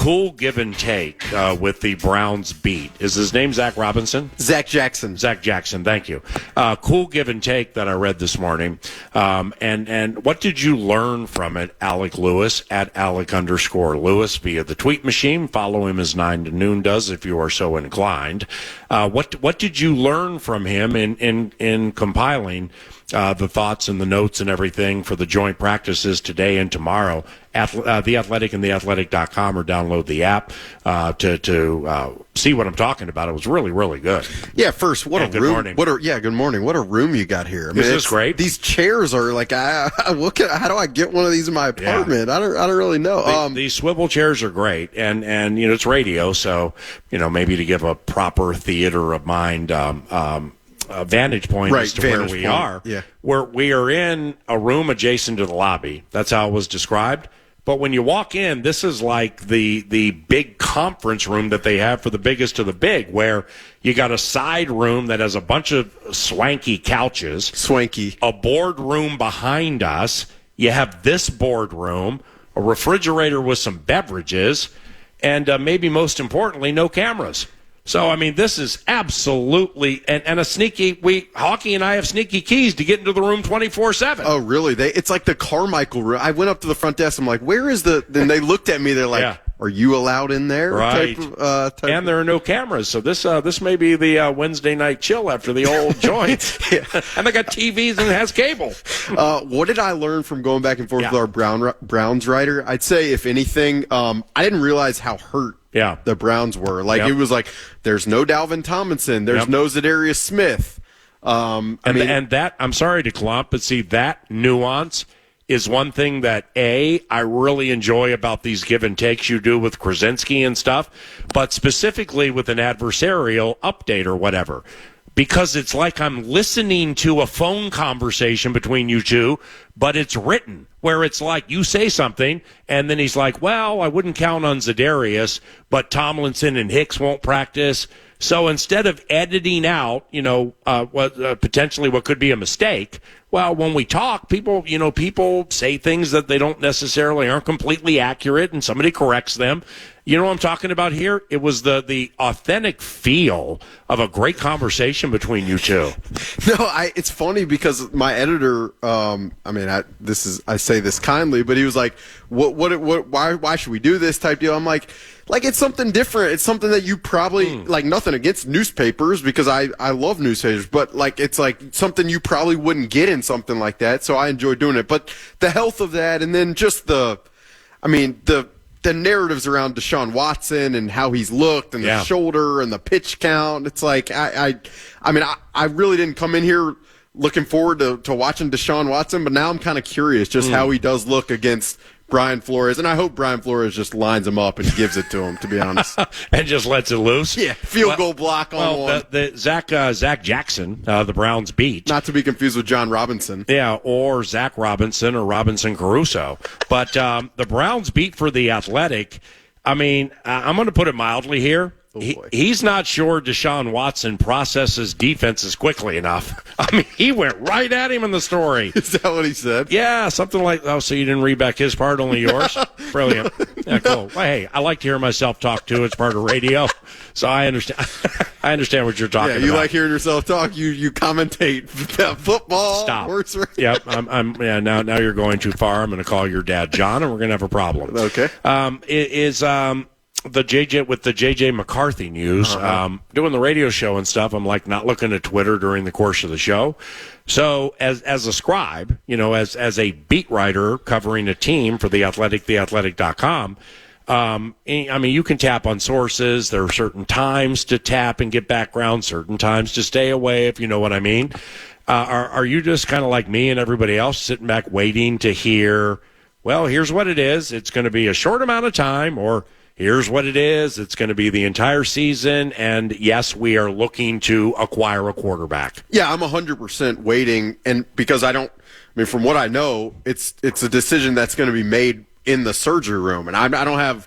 cool give and take with the Browns beat. Is his name Zach Robinson? Zach Jackson. Zach Jackson, thank you. Cool give and take that I read this morning. And what did you learn from it, Alec Lewis, at Alec_Lewis via the tweet machine? Follow him as 9 to noon does if you are so inclined. What did you learn from him in compiling the thoughts and the notes and everything for the joint practices today and tomorrow at The Athletic and theathletic.com, or download the app to see what I'm talking about? It was really, really good. Yeah, first, what a good room. Morning. Good morning. What a room you got here. I mean, Is this great? These chairs are like, how do I get one of these in my apartment? Yeah. I don't really know. These swivel chairs are great, and it's radio, so maybe to give a proper theater of mind vantage point as to where we are. Yeah. We are in a room adjacent to the lobby. That's how it was described. But when you walk in, this is like the big conference room that they have for the biggest of the big, where you got a side room that has a bunch of swanky couches. Swanky. A boardroom behind us. You have this boardroom, a refrigerator with some beverages, and maybe most importantly, no cameras. So, I mean, this is absolutely, and a Hockey and I have sneaky keys to get into the room 24/7. Oh, really? It's like the Carmichael room. I went up to the front desk. I'm like, where is then they looked at me. They're like, Are you allowed in there? Right. And there are no cameras. So this may be the Wednesday night chill after the old joint. Yeah. And they got TVs and it has cable. What did I learn from going back and forth with our Browns writer? I'd say, if anything, I didn't realize how hurt the Browns were. It was like, there's no Dalvin Tomlinson. There's no Zadarius Smith. And that, I'm sorry to clump, but see, that nuance is one thing that, I really enjoy about these give and takes you do with Krasinski and stuff, but specifically with an adversarial update or whatever. Because it's like I'm listening to a phone conversation between you two, but it's written, where it's like you say something, and then he's like, well, I wouldn't count on Zadarius, but Tomlinson and Hicks won't practice. So instead of editing out, potentially what could be a mistake, well, when we talk, people say things that they don't necessarily aren't completely accurate, and somebody corrects them. You know what I'm talking about here? It was the authentic feel of a great conversation between you two. No, it's funny because my editor, I say this kindly, but he was like, why should we do this type deal? I'm like, it's something different. It's something that you probably, nothing against newspapers, because I love newspapers, but it's like something you probably wouldn't get in something like that. So I enjoy doing it. But the health of that, and then just the narratives around Deshaun Watson and how he's looked, and the shoulder and the pitch count. It's like, I really didn't come in here looking forward to watching Deshaun Watson, but now I'm kind of curious just how he does look against Brian Flores, and I hope Brian Flores just lines him up and gives it to him, to be honest. And just lets it loose? Yeah, field goal block on one. The Zach Jackson, the Browns beat. Not to be confused with John Robinson. Yeah, or Zach Robinson or Robinson Caruso. But the Browns beat for The Athletic. I mean, I'm going to put it mildly here. He's not sure Deshaun Watson processes defenses quickly enough. I mean, he went right at him in the story. Is that what he said? Yeah, something like, so you didn't read back his part, only yours? Brilliant. Yeah, cool. Well, hey, I like to hear myself talk, too. It's part of radio. So I understand. I understand what you're talking about. Yeah, you like hearing yourself talk. You commentate football. Stop. Horse race. Yep. Now you're going too far. I'm going to call your dad John, and we're going to have a problem. Okay. The JJ McCarthy news, doing the radio show and stuff, I'm not looking at Twitter during the course of the show. So as a scribe, as a beat writer covering a team for The Athletic, theathletic.com, you can tap on sources. There are certain times to tap and get background, certain times to stay away, if you know what I mean. Are you just kind of like me and everybody else, sitting back waiting to hear, well, here's what it is. It's going to be a short amount of time, or here's what it is. It's going to be the entire season, and yes, we are looking to acquire a quarterback. Yeah, I'm 100% waiting, and because from what I know, it's a decision that's going to be made in the surgery room, and I don't have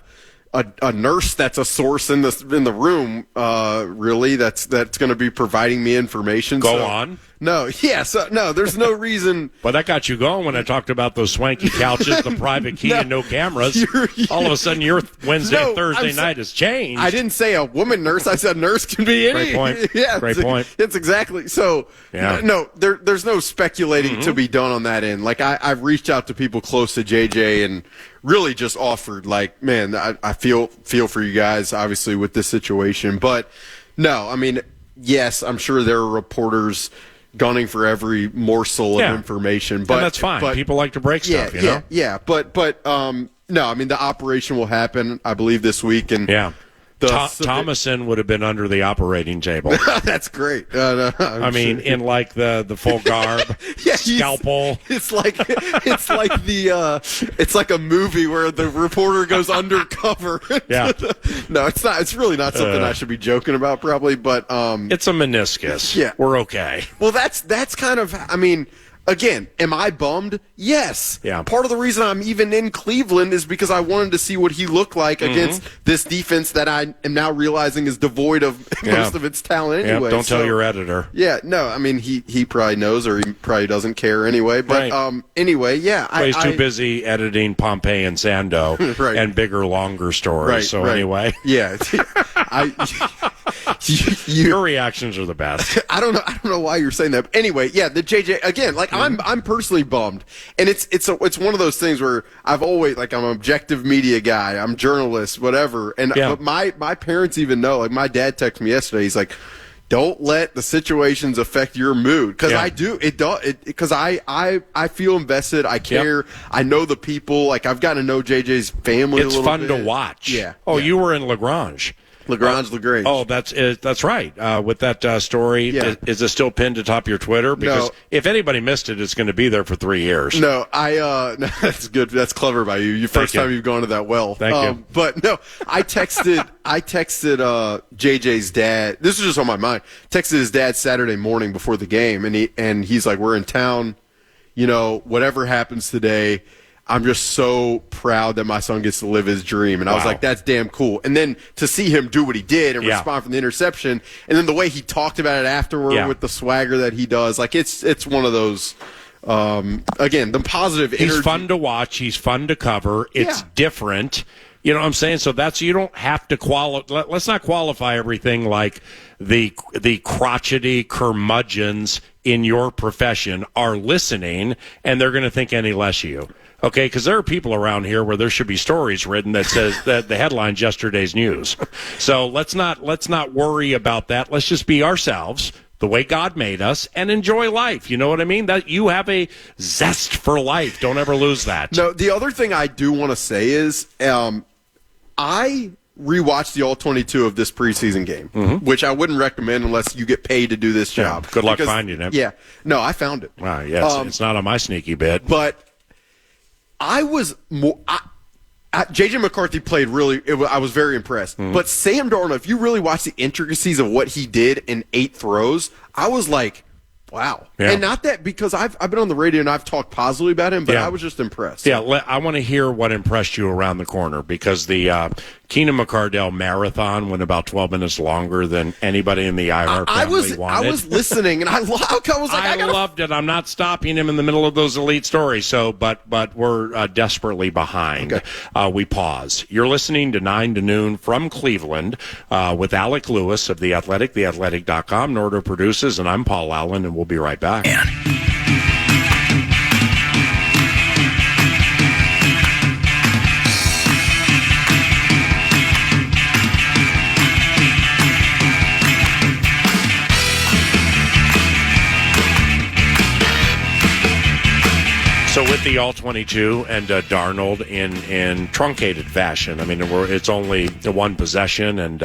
a nurse that's a source in the room, really, that's going to be providing me information. Go on. No, there's no reason. Well, that got you going when I talked about those swanky couches, the private key, and no cameras. All of a sudden, your Thursday night has changed. I didn't say a woman nurse. I said nurse can be any. Great point. Yeah, Great point. It's exactly so. Yeah. No, there's no speculating to be done on that end. Like I've reached out to people close to JJ and really just offered, like, man, I feel for you guys, obviously, with this situation. But no, I mean, yes, I'm sure there are reporters gunning for every morsel of information, but and that's fine. But people like to break stuff, you know. Yeah, but no, I mean, the operation will happen, I believe, this week, and Thomason would have been under the operating table. That's great. I mean, in like the full garb, scalpel. It's like a movie where the reporter goes undercover. Yeah. No, it's not. It's really not something I should be joking about, probably. But it's a meniscus. Yeah, we're okay. Well, that's kind of. I mean. Again, am I bummed? Yes. Yeah. Part of the reason I'm even in Cleveland is because I wanted to see what he looked like against this defense that I am now realizing is devoid of most of its talent anyway. Don't tell your editor. Yeah, no, I mean, he probably knows or he probably doesn't care anyway. But anyway, yeah. He's too busy editing Pompey and Sando and bigger, longer stories. Anyway. Yeah. Your reactions are the best. I don't know why you're saying that. But anyway, yeah, the JJ again, like I'm personally bummed. And it's one of those things where I've always, like, I'm an objective media guy, I'm journalist, whatever. And but my parents even know, like, my dad texted me yesterday, he's like, don't let the situations affect your mood. Because I do. Because I feel invested. I care. I know the people. Like, I've gotten to know JJ's family a little bit. It's fun to watch. Yeah. Oh, you were in Lagrange. Lagrange. Oh, that's right. With that story, is it still pinned atop your Twitter? Because if anybody missed it, it's going to be there for 3 years. No, that's good. That's clever by you. First time you've gone to that well. Thank you. But no, I texted JJ's dad. This was just on my mind. Texted his dad Saturday morning before the game, and he's like, "We're in town. You know, whatever happens today, I'm just so proud that my son gets to live his dream." And I was like, that's damn cool. And then to see him do what he did and respond from the interception, and then the way he talked about it afterward with the swagger that he does, like, it's one of those, again, the positive energy. He's fun to watch. He's fun to cover. It's different. You know what I'm saying? So you don't have to let's not qualify everything like the crotchety curmudgeons in your profession are listening, and they're going to think any less of you. Okay, because there are people around here where there should be stories written that says that the headline's yesterday's news. So let's not worry about that. Let's just be ourselves, the way God made us, and enjoy life. You know what I mean? That you have a zest for life. Don't ever lose that. No, the other thing I do want to say is I rewatched the All-22 of this preseason game, which I wouldn't recommend unless you get paid to do this job. Good luck finding it. Yeah. No, I found it. Wow, it's not on my sneaky bit. But I was more. J.J. McCarthy played really. I was very impressed. But Sam Darnold, if you really watch the intricacies of what he did in 8 throws, I was like, wow. Yeah. And not that because I've been on the radio and I've talked positively about him, but I was just impressed. Yeah, I want to hear what impressed you around the corner because the Keenan McCardell marathon went about 12 minutes longer than anybody in the iHeart family wanted. I was listening, and I loved it. I'm not stopping him in the middle of those elite stories. So, but we're desperately behind. Okay. We pause. You're listening to 9 to Noon from Cleveland with Alec Lewis of The Athletic, theathletic.com. Nordo produces, and I'm Paul Allen, and we'll be right back. So with the All-22 and Darnold in truncated fashion, I mean, it's only the one possession, and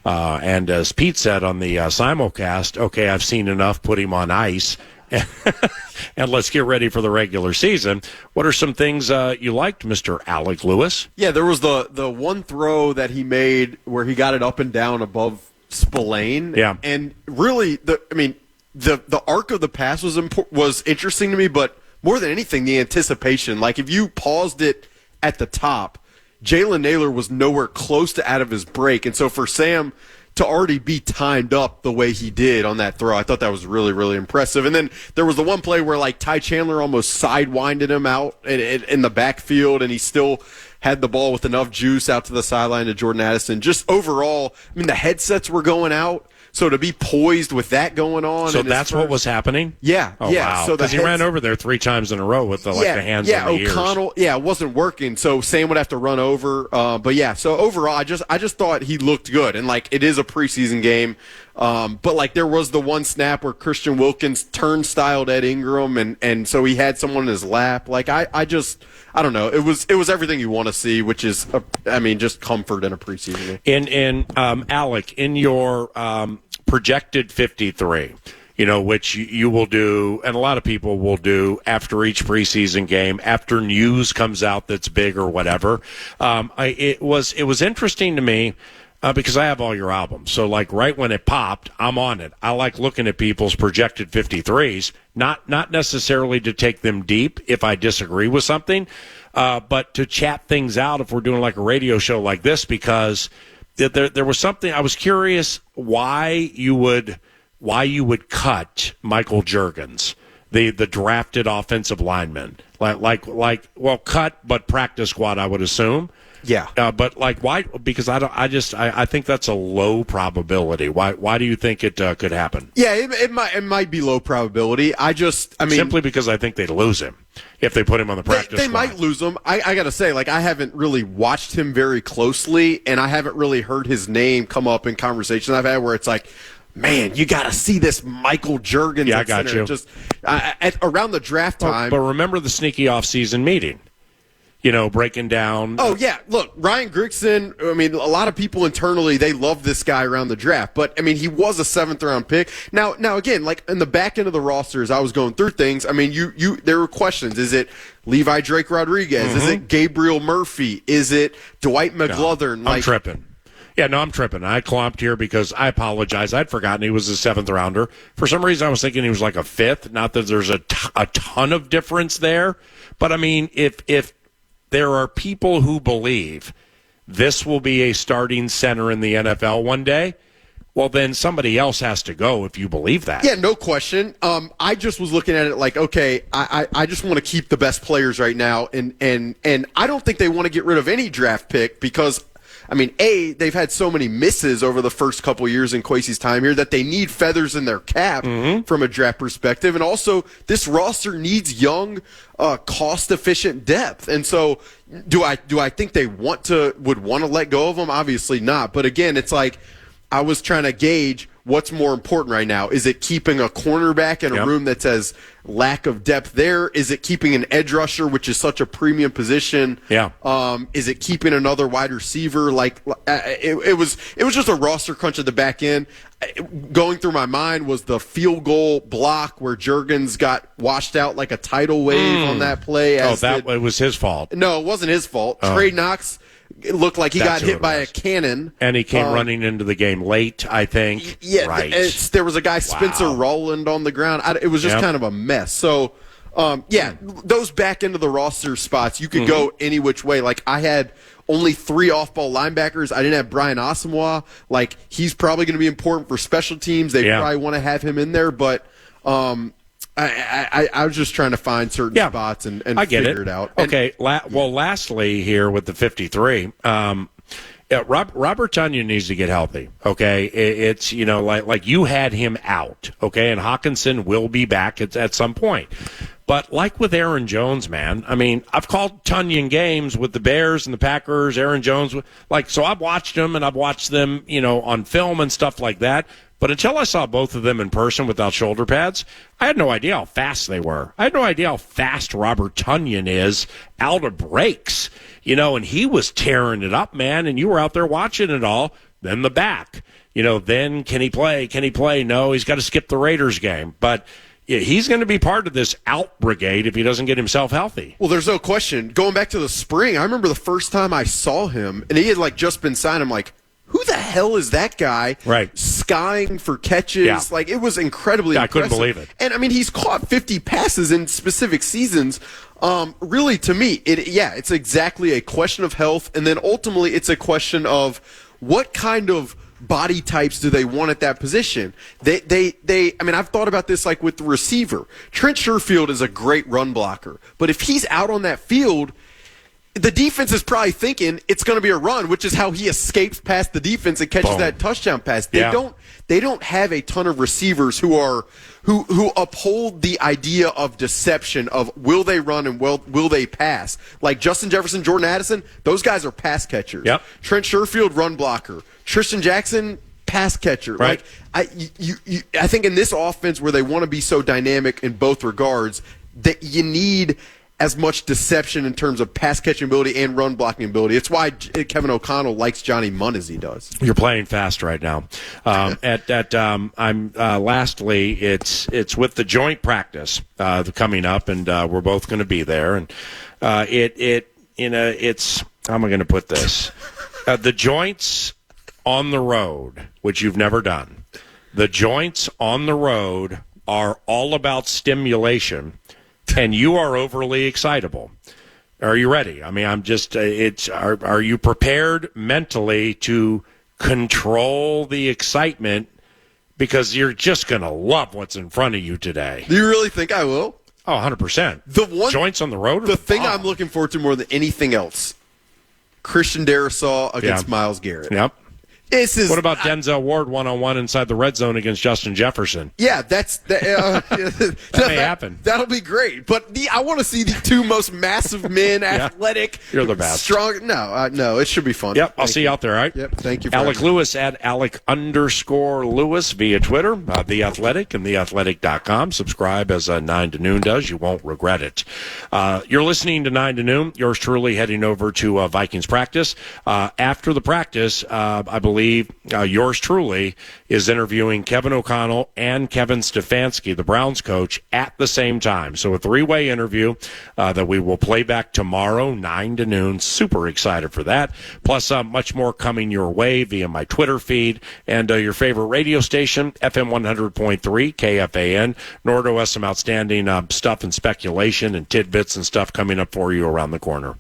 as Pete said on the simulcast, okay, I've seen enough, put him on ice, and let's get ready for the regular season. What are some things you liked, Mr. Alec Lewis? Yeah, there was the one throw that he made where he got it up and down above Spillane. Yeah. And really, the arc of the pass was interesting to me, but more than anything, the anticipation. Like, if you paused it at the top, Jalen Naylor was nowhere close to out of his break. And so for Sam to already be timed up the way he did on that throw, I thought that was really, really impressive. And then there was the one play where, like, Ty Chandler almost sidewinded him out in the backfield, and he still had the ball with enough juice out to the sideline to Jordan Addison. Just overall, I mean, the headsets were going out. So to be poised with that going on. So that's what was happening? Yeah. Oh, yeah. wow. So because he ran over there 3 times in a row with the hands on the ears. O'Connell, it wasn't working. So Sam would have to run over. But yeah, so overall, I just thought he looked good. And, like, it is a preseason game. But, like, there was the one snap where Christian Wilkins turnstiled Ed Ingram, and so he had someone in his lap. Like, I don't know. It was everything you want to see, which is, just comfort in a preseason game. And Alec, in your projected 53, which you will do, and a lot of people will do after each preseason game, after news comes out that's big or whatever. It was interesting to me. Because I have all your albums. So, like, right when it popped, I'm on it. I like looking at people's projected 53s, not necessarily to take them deep if I disagree with something, but to chat things out if we're doing, like, a radio show like this, because there was something. I was curious why you would cut Michael Juergens, the drafted offensive lineman. Well, cut, but practice squad, I would assume. Yeah. But, like, why? Because I think that's a low probability. Why do you think it could happen? Yeah, it might be low probability. Simply because I think they'd lose him if they put him on the practice They squad. might lose him. I got to say, like, I haven't really watched him very closely, and I haven't really heard his name come up in conversations I've had where it's like, man, you got to see this Michael Juergens. Yeah, I got you. Just around the draft time. But remember the sneaky off-season meeting. Breaking down. Oh, yeah. Look, Ryan Grigson, a lot of people internally, they love this guy around the draft. But, he was a 7th-round pick. Now, again, like, in the back end of the roster, as I was going through things, there were questions. Is it Levi Drake Rodriguez? Mm-hmm. Is it Gabriel Murphy? Is it Dwight McGlothern? No, I'm tripping. Yeah, no, I'm tripping. I clomped here because I apologize. I'd forgotten he was a 7th-rounder. For some reason, I was thinking he was like a 5th. Not that there's a ton of difference there. But, if there are people who believe this will be a starting center in the NFL one day, well, then somebody else has to go if you believe that. Yeah, no question. I just was looking at it like, okay, I just want to keep the best players right now, and I don't think they want to get rid of any draft pick because, they've had so many misses over the first couple years in Kwesi's time here that they need feathers in their cap from a draft perspective. And also, this roster needs young, cost-efficient depth. And so, do I think they would want to let go of them? Obviously not. But again, it's like I was trying to gauge what's more important right now. Is it keeping a cornerback in a room that says lack of depth there? Is it keeping an edge rusher, which is such a premium position? Yeah. Is it keeping another wide receiver? Like it was just a roster crunch at the back end. Going through my mind was the field goal block where Juergens got washed out like a tidal wave on that play. It was his fault. No, it wasn't his fault. Trey Knox. It looked like he got hit by a cannon. And he came running into the game late, I think. Yeah, right. There was a guy, Spencer Rowland, on the ground. It was just kind of a mess. So, those back into the roster spots, you could go any which way. Like, I had only 3 off-ball linebackers. I didn't have Brian Asamoah. Like, he's probably going to be important for special teams. They probably want to have him in there. But I was just trying to find certain spots and figure it out. Okay. Lastly here with the 53, Robert Tonyan needs to get healthy. Okay. It's, like you had him out. Okay. And Hawkinson will be back at some point. But like with Aaron Jones, man, I've called Tonyan games with the Bears and the Packers, Aaron Jones. So I've watched them and I've watched them, on film and stuff like that. But until I saw both of them in person without shoulder pads, I had no idea how fast they were. I had no idea how fast Robert Tonyan is out of breaks, and he was tearing it up, man, and you were out there watching it all. Then the back, then can he play? Can he play? No, he's got to skip the Raiders game. But he's going to be part of this out brigade if he doesn't get himself healthy. Well, there's no question. Going back to the spring, I remember the first time I saw him, and he had just been signed. I'm like, who the hell is that guy? Right. skying for catches. Yeah. Like, it was incredibly impressive. I couldn't believe it. And, I mean, he's caught 50 passes in specific seasons. Really, to me, it's exactly a question of health, and then ultimately it's a question of what kind of body types do they want at that position? I mean, I've thought about this like with the receiver. Trent Sherfield is a great run blocker, but if he's out on that field, the defense is probably thinking it's going to be a run, which is how he escapes past the defense and catches that touchdown pass. They don't have a ton of receivers who uphold the idea of deception of will they run and will they pass. Like Justin Jefferson, Jordan Addison, those guys are pass catchers. Yep. Trent Sherfield, run blocker. Tristan Jackson, pass catcher. Right. Like I think in this offense where they want to be so dynamic in both regards, that you need as much deception in terms of pass catching ability and run blocking ability. It's why Kevin O'Connell likes Johnny Munn as he does. You're playing fast right now. Lastly, it's with the joint practice coming up, and we're both going to be there. And it's how am I going to put this? The joints on the road, which you've never done. The joints on the road are all about stimulation. And you are overly excitable. Are you ready? I mean, I'm just, are you prepared mentally to control the excitement because you're just going to love what's in front of you today? Do you really think I will? Oh, 100%. Joints on the road? The thing I'm looking forward to more than anything else, Christian Darrisaw against Myles Garrett. Yep. What about Denzel Ward one-on-one inside the red zone against Justin Jefferson? Yeah, that may happen. That'll be great. But I want to see the two most massive men, athletic. You're the best. Strong. No, it should be fun. Yep, I'll see you out there, all right? Yep, thank you. Alec Lewis at Alec_Lewis via Twitter, The Athletic, and theathletic.com. Subscribe as 9 to noon does. You won't regret it. You're listening to 9 to noon. Yours truly heading over to Vikings practice. After the practice, I believe yours truly is interviewing Kevin O'Connell and Kevin Stefanski, the Browns coach, at the same time. So a three-way interview that we will play back tomorrow, 9 to noon. Super excited for that. Plus, much more coming your way via my Twitter feed and your favorite radio station, FM 100.3, KFAN. Nordo has some outstanding stuff and speculation and tidbits and stuff coming up for you around the corner.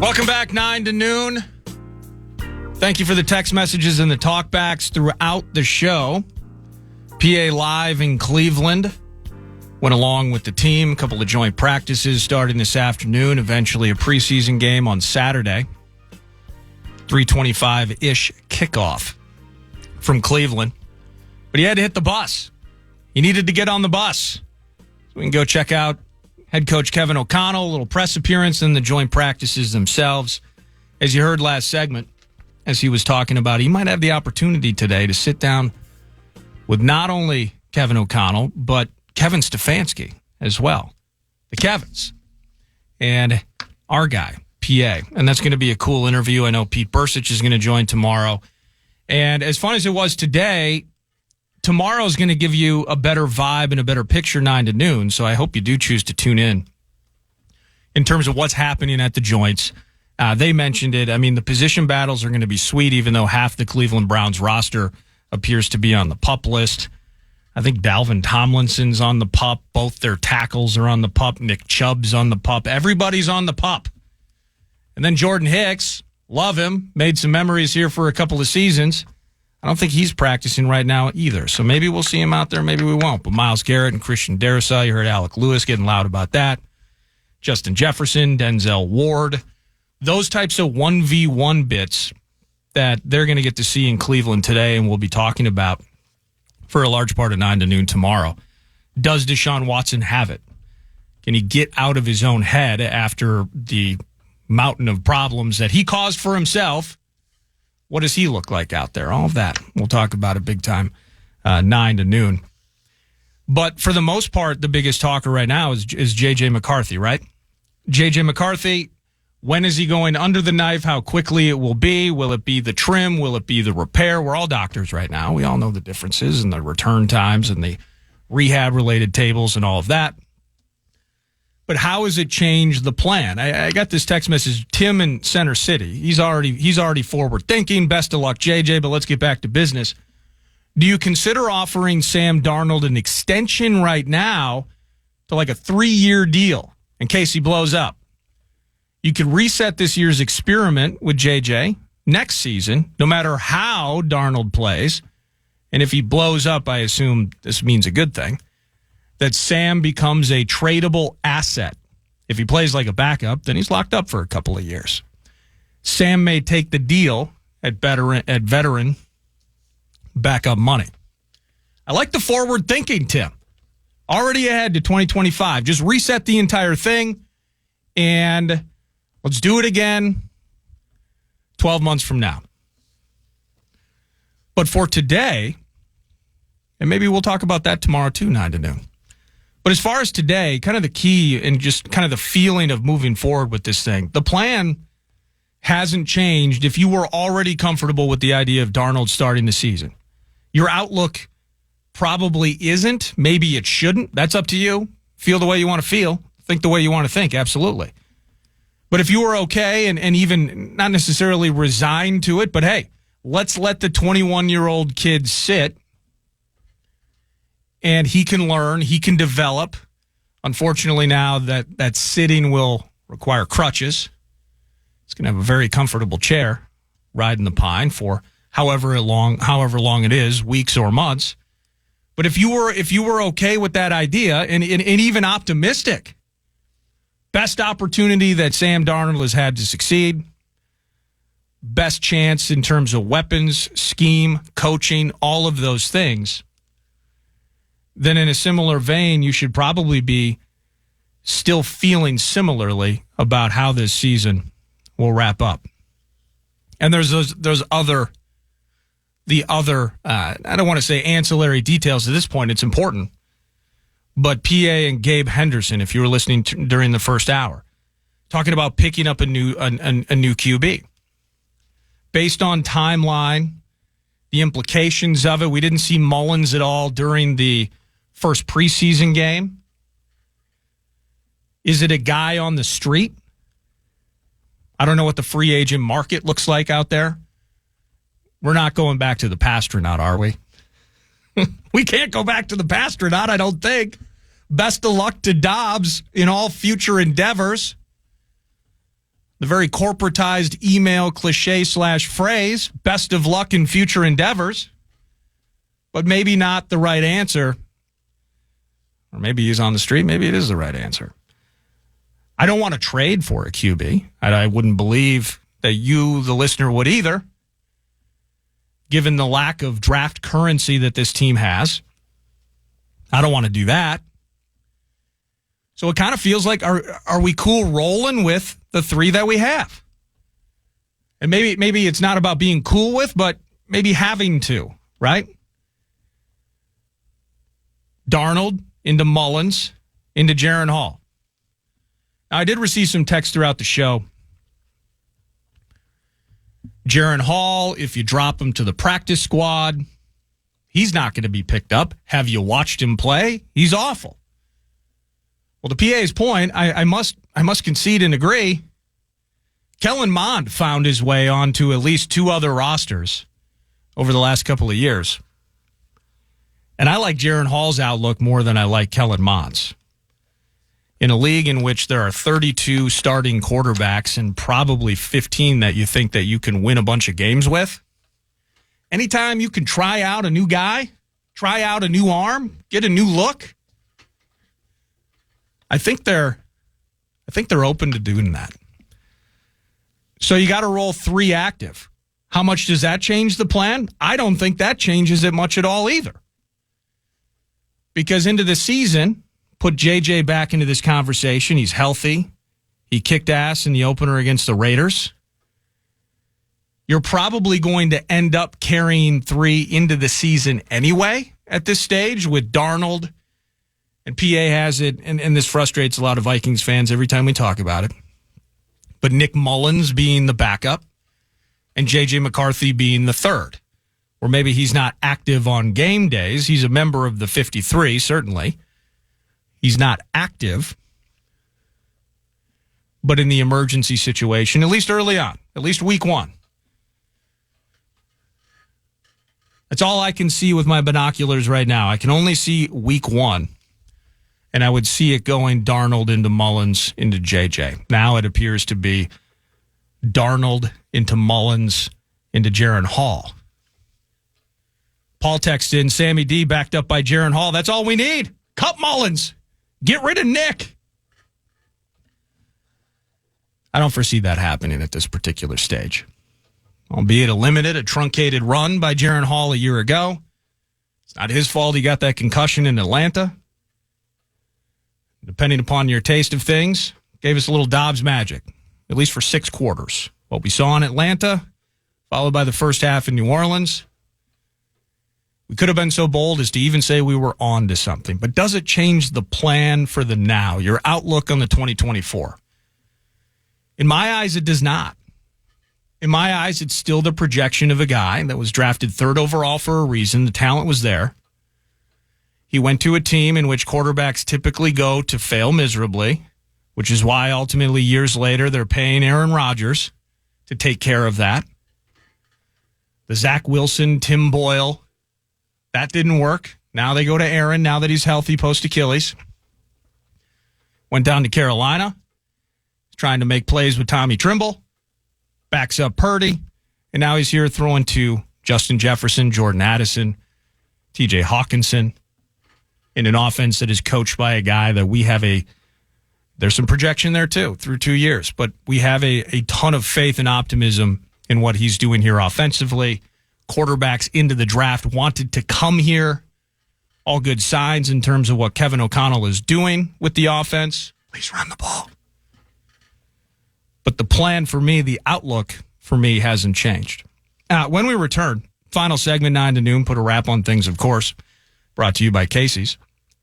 Welcome back, 9 to noon. Thank you for the text messages and the talkbacks throughout the show. PA Live in Cleveland went along with the team. A couple of joint practices starting this afternoon. Eventually a preseason game on Saturday. 3:25-ish kickoff from Cleveland. But he had to hit the bus. He needed to get on the bus. So we can go check out head coach Kevin O'Connell, a little press appearance, and the joint practices themselves. As you heard last segment, as he was talking about, he might have the opportunity today to sit down with not only Kevin O'Connell, but Kevin Stefanski as well. The Kevins. And our guy, PA. And that's going to be a cool interview. I know Pete Bursich is going to join tomorrow. And as fun as it was today, tomorrow is going to give you a better vibe and a better picture 9 to noon, so I hope you do choose to tune in terms of what's happening at the joints. They mentioned it. I mean, the position battles are going to be sweet, even though half the Cleveland Browns roster appears to be on the PUP list. I think Dalvin Tomlinson's on the PUP. Both their tackles are on the PUP. Nick Chubb's on the PUP. Everybody's on the PUP. And then Jordan Hicks, love him, made some memories here for a couple of seasons. I don't think he's practicing right now either. So maybe we'll see him out there, maybe we won't. But Myles Garrett and Christian Darrisaw, you heard Alec Lewis getting loud about that. Justin Jefferson, Denzel Ward. Those types of 1v1 bits that they're going to get to see in Cleveland today and we'll be talking about for a large part of 9 to noon tomorrow. Does Deshaun Watson have it? Can he get out of his own head after the mountain of problems that he caused for himself. What does he look like out there? All of that. We'll talk about it big time, 9 to noon. But for the most part, the biggest talker right now is J.J. McCarthy, right? J.J. McCarthy, when is he going under the knife? How quickly it will be? Will it be the trim? Will it be the repair? We're all doctors right now. We all know the differences and the return times and the rehab-related tables and all of that. But how has it changed the plan? I got this text message, Tim in Center City. He's already forward-thinking. Best of luck, JJ, but let's get back to business. Do you consider offering Sam Darnold an extension right now to like a 3-year deal in case he blows up? You could reset this year's experiment with JJ next season, no matter how Darnold plays. And if he blows up, I assume this means a good thing, that Sam becomes a tradable asset. If he plays like a backup, then he's locked up for a couple of years. Sam may take the deal at veteran backup money. I like the forward thinking, Tim. Already ahead to 2025. Just reset the entire thing, and let's do it again 12 months from now. But for today, and maybe we'll talk about that tomorrow too, 9 to noon. But as far as today, kind of the key and just kind of the feeling of moving forward with this thing, the plan hasn't changed if you were already comfortable with the idea of Darnold starting the season. Your outlook probably isn't. Maybe it shouldn't. That's up to you. Feel the way you want to feel. Think the way you want to think. Absolutely. But if you were okay and even not necessarily resigned to it, but hey, let's let the 21-year-old kid sit and he can learn, he can develop. Unfortunately now that sitting will require crutches. He's going to have a very comfortable chair riding the pine for however long it is, weeks or months. But if you were okay with that idea and even optimistic, best opportunity that Sam Darnold has had to succeed, best chance in terms of weapons, scheme, coaching, all of those things, then in a similar vein, you should probably be still feeling similarly about how this season will wrap up. And there's other I don't want to say ancillary details at this point. It's important. But PA and Gabe Henderson, if you were listening during the first hour, talking about picking up a new QB. Based on timeline, the implications of it, we didn't see Mullins at all during the first preseason game. Is it a guy on the street? I don't know what the free agent market looks like out there. We're not going back to the Pastronaut, are we? We can't go back to the Pastronaut, I don't think. Best of luck to Dobbs in all future endeavors. The very corporatized email cliche / phrase, best of luck in future endeavors. But maybe not the right answer. Or maybe he's on the street. Maybe it is the right answer. I don't want to trade for a QB. I wouldn't believe that you, the listener, would either, given the lack of draft currency that this team has. I don't want to do that. So it kind of feels like, are we cool rolling with the 3 that we have? And maybe it's not about being cool with, but maybe having to, right? Darnold into Mullins into Jaren Hall. Now, I did receive some text throughout the show. Jaren Hall, if you drop him to the practice squad, he's not going to be picked up. Have you watched him play? He's awful. Well, to PA's point, I must concede and agree. Kellen Mond found his way onto at least 2 other rosters over the last couple of years. And I like Jaren Hall's outlook more than I like Kellen Mond's. In a league in which there are 32 starting quarterbacks and probably 15 that you think that you can win a bunch of games with, anytime you can try out a new guy, try out a new arm, get a new look, I think they're open to doing that. So you got to roll 3 active. How much does that change the plan? I don't think that changes it much at all either. Because into the season, put JJ back into this conversation. He's healthy. He kicked ass in the opener against the Raiders. You're probably going to end up carrying 3 into the season anyway at this stage with Darnold. And PA has it, and this frustrates a lot of Vikings fans every time we talk about it. But Nick Mullins being the backup and J.J. McCarthy being the third. Or maybe he's not active on game days. He's a member of the 53, certainly. He's not active. But in the emergency situation, at least early on, at least week 1. That's all I can see with my binoculars right now. I can only see week 1. And I would see it going Darnold into Mullins into JJ. Now it appears to be Darnold into Mullins into Jaron Hall. Paul texted in, Sammy D backed up by Jaron Hall. That's all we need. Cut Mullins. Get rid of Nick. I don't foresee that happening at this particular stage. Albeit a truncated run by Jaron Hall a year ago. It's not his fault he got that concussion in Atlanta. Depending upon your taste of things, gave us a little Dobbs magic, at least for 6 quarters. What we saw in Atlanta, followed by the first half in New Orleans. We could have been so bold as to even say we were on to something. But does it change the plan for the now, your outlook on the 2024? In my eyes, it does not. In my eyes, it's still the projection of a guy that was drafted 3rd overall for a reason. The talent was there. He went to a team in which quarterbacks typically go to fail miserably, which is why ultimately years later they're paying Aaron Rodgers to take care of that. The Zach Wilson, Tim Boyle, that didn't work. Now they go to Aaron, now that he's healthy post-Achilles. Went down to Carolina, trying to make plays with Tommy Trimble, backs up Purdy, and now he's here throwing to Justin Jefferson, Jordan Addison, TJ Hawkinson, in an offense that is coached by a guy that there's some projection there too, through 2 years, but we have a ton of faith and optimism in what he's doing here offensively. Quarterbacks into the draft wanted to come here. All good signs in terms of what Kevin O'Connell is doing with the offense. Please run the ball. But the plan for me, the outlook for me hasn't changed. When we return, final segment 9 to noon, put a wrap on things, of course, brought to you by Casey's.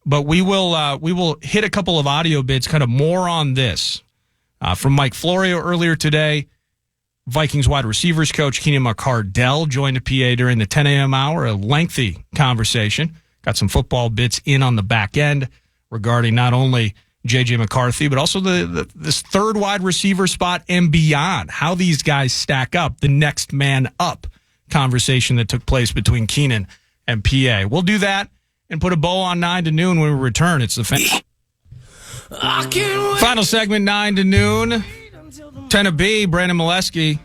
But we will hit a couple of audio bits, kind of more on this. From Mike Florio earlier today, Vikings wide receivers coach Keenan McCardell joined the PA during the 10 a.m. hour, a lengthy conversation. Got some football bits in on the back end regarding not only J.J. McCarthy, but also this 3rd wide receiver spot and beyond, how these guys stack up, the next man up conversation that took place between Keenan and PA. We'll do that and put a bow on 9 to noon when we return. It's the final segment, 9 to noon. 10 to B, Brandon Molesky.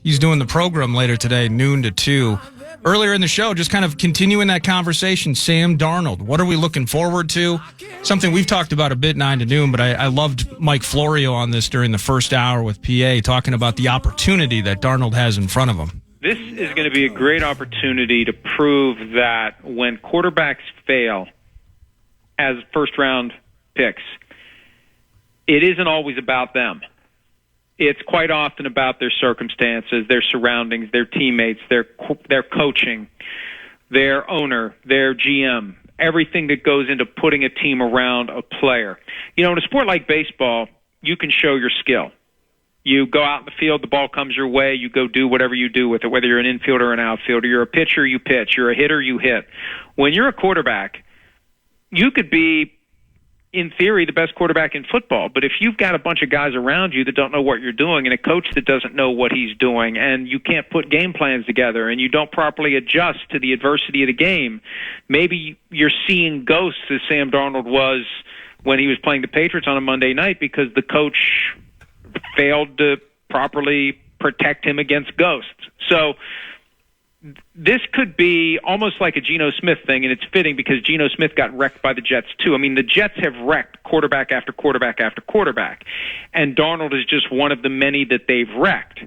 He's doing the program later today, noon to 2. Earlier in the show, just kind of continuing that conversation, Sam Darnold. What are we looking forward to? Something we've talked about a bit 9 to noon, but I loved Mike Florio on this during the first hour with PA, talking about the opportunity that Darnold has in front of him. This is going to be a great opportunity to prove that when quarterbacks fail as first-round picks, it isn't always about them. It's quite often about their circumstances, their surroundings, their teammates, their coaching, their owner, their GM, everything that goes into putting a team around a player. You know, in a sport like baseball, you can show your skill. You go out in the field, the ball comes your way, you go do whatever you do with it, whether you're an infielder or an outfielder. You're a pitcher, you pitch. You're a hitter, you hit. When you're a quarterback, you could be, in theory, the best quarterback in football. But if you've got a bunch of guys around you that don't know what you're doing and a coach that doesn't know what he's doing and you can't put game plans together and you don't properly adjust to the adversity of the game, maybe you're seeing ghosts as Sam Darnold was when he was playing the Patriots on a Monday night because the coach failed to properly protect him against ghosts. So this could be almost like a Geno Smith thing, and it's fitting because Geno Smith got wrecked by the Jets too. I mean, the Jets have wrecked quarterback after quarterback after quarterback, and Darnold is just one of the many that they've wrecked.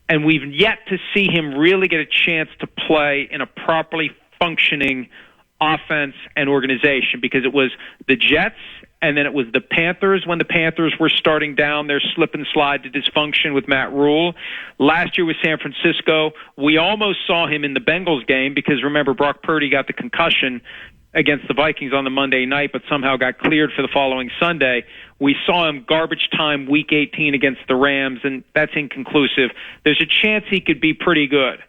And we've yet to see him really get a chance to play in a properly functioning offense and organization because it was the Jets And then it was the Panthers when the Panthers were starting down their slip and slide to dysfunction with Matt Rule. Last year with San Francisco, we almost saw him in the Bengals game because, remember, Brock Purdy got the concussion against the Vikings on the Monday night, but somehow got cleared for the following Sunday. We saw him garbage time week 18 against the Rams, and that's inconclusive. There's a chance he could be pretty good.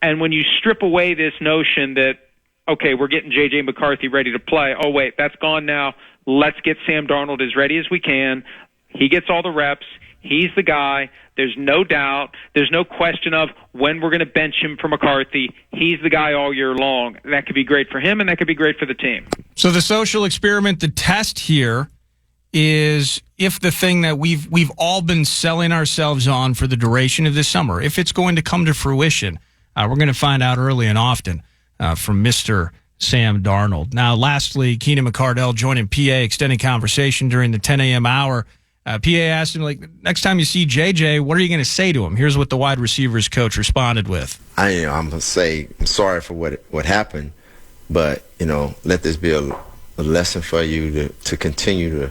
And when you strip away this notion that, okay, we're getting J.J. McCarthy ready to play, oh, wait, that's gone now. Let's get Sam Darnold as ready as we can. He gets all the reps. He's the guy. There's no doubt. There's no question of when we're going to bench him for McCarthy. He's the guy all year long. That could be great for him, and that could be great for the team. So the social experiment, the test here is if the thing that we've all been selling ourselves on for the duration of this summer, if it's going to come to fruition, we're going to find out early and often from Mr. Sam Darnold. Now, lastly, Keenan McCardell joining PA, extending conversation during the 10 a.m. hour. PA asked him, next time you see JJ, what are you going to say to him? Here's what the wide receivers coach responded with. I'm going to say I'm sorry for what happened, but, let this be a lesson for you to continue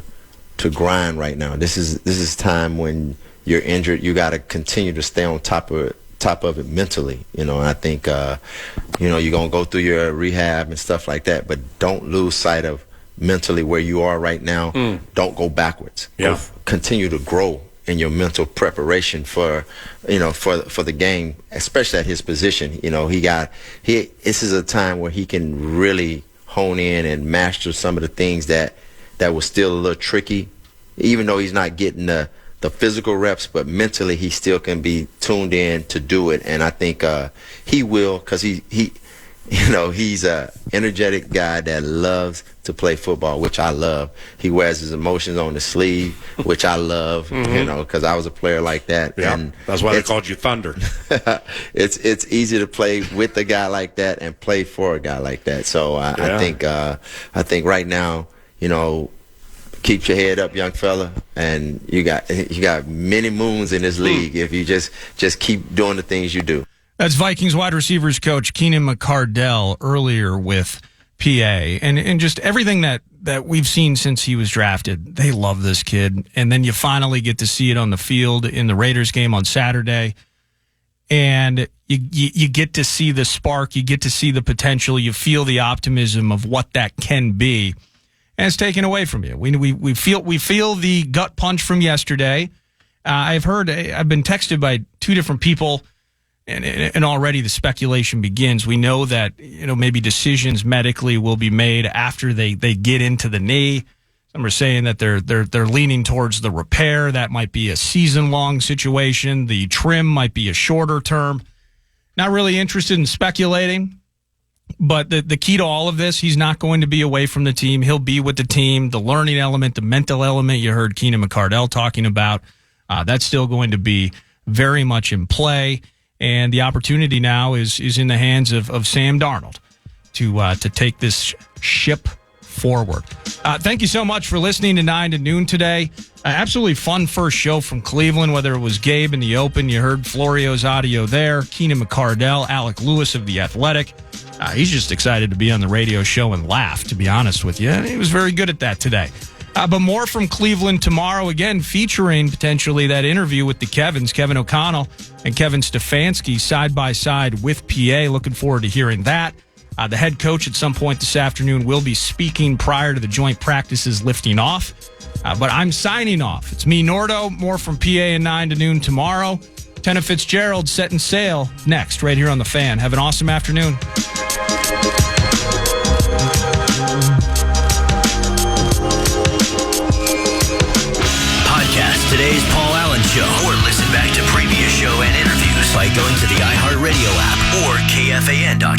to grind right now. This is time when you're injured. You got to continue to stay on top of it mentally. I think, you're going to go through your rehab and stuff like that, but don't lose sight of mentally where you are right now. Don't go backwards. Yeah. Continue to grow in your mental preparation for the game, especially at his position. This is a time where he can really hone in and master some of the things that was still a little tricky, even though he's not getting the physical reps, but mentally he still can be tuned in to do it. And I think he will, because he's a energetic guy that loves to play football, which I love. He wears his emotions on the sleeve, which I love, because I was a player like that. Yeah, and that's why they called you Thunder. It's easy to play with a guy like that and play for a guy like that. So I think right now, keep your head up, young fella, and you got many moons in this league if you just keep doing the things you do. That's Vikings wide receivers coach Keenan McCardell earlier with PA. And just everything that we've seen since he was drafted, they love this kid. And then you finally get to see it on the field in the Raiders game on Saturday. And you get to see the spark, you get to see the potential, you feel the optimism of what that can be. And it's taken away from you. We feel the gut punch from yesterday. I've been texted by two different people, and already the speculation begins. We know that maybe decisions medically will be made after they get into the knee. Some are saying that they're leaning towards the repair. That might be a season-long situation. The trim might be a shorter term. Not really interested in speculating. But the key to all of this, he's not going to be away from the team. He'll be with the team. The learning element, the mental element you heard Keenan McCardell talking about, that's still going to be very much in play. And the opportunity now is in the hands of Sam Darnold to take this ship forward. Thank you so much for listening to 9 to Noon today. Absolutely fun first show from Cleveland, whether it was Gabe in the open. You heard Florio's audio there. Keenan McCardell, Alec Lewis of The Athletic. He's just excited to be on the radio show and laugh, to be honest with you. He was very good at that today. But more from Cleveland tomorrow, again, featuring potentially that interview with the Kevins, Kevin O'Connell and Kevin Stefanski, side by side with PA. Looking forward to hearing that. The head coach at some point this afternoon will be speaking prior to the joint practices lifting off. But I'm signing off. It's me, Nordo. More from PA and 9 to Noon tomorrow. Tenna Fitzgerald setting sail next, right here on The Fan. Have an awesome afternoon. Podcast today's Paul Allen Show, or listen back to previous show and interviews by going to the iHeartRadio app or KFAN.com.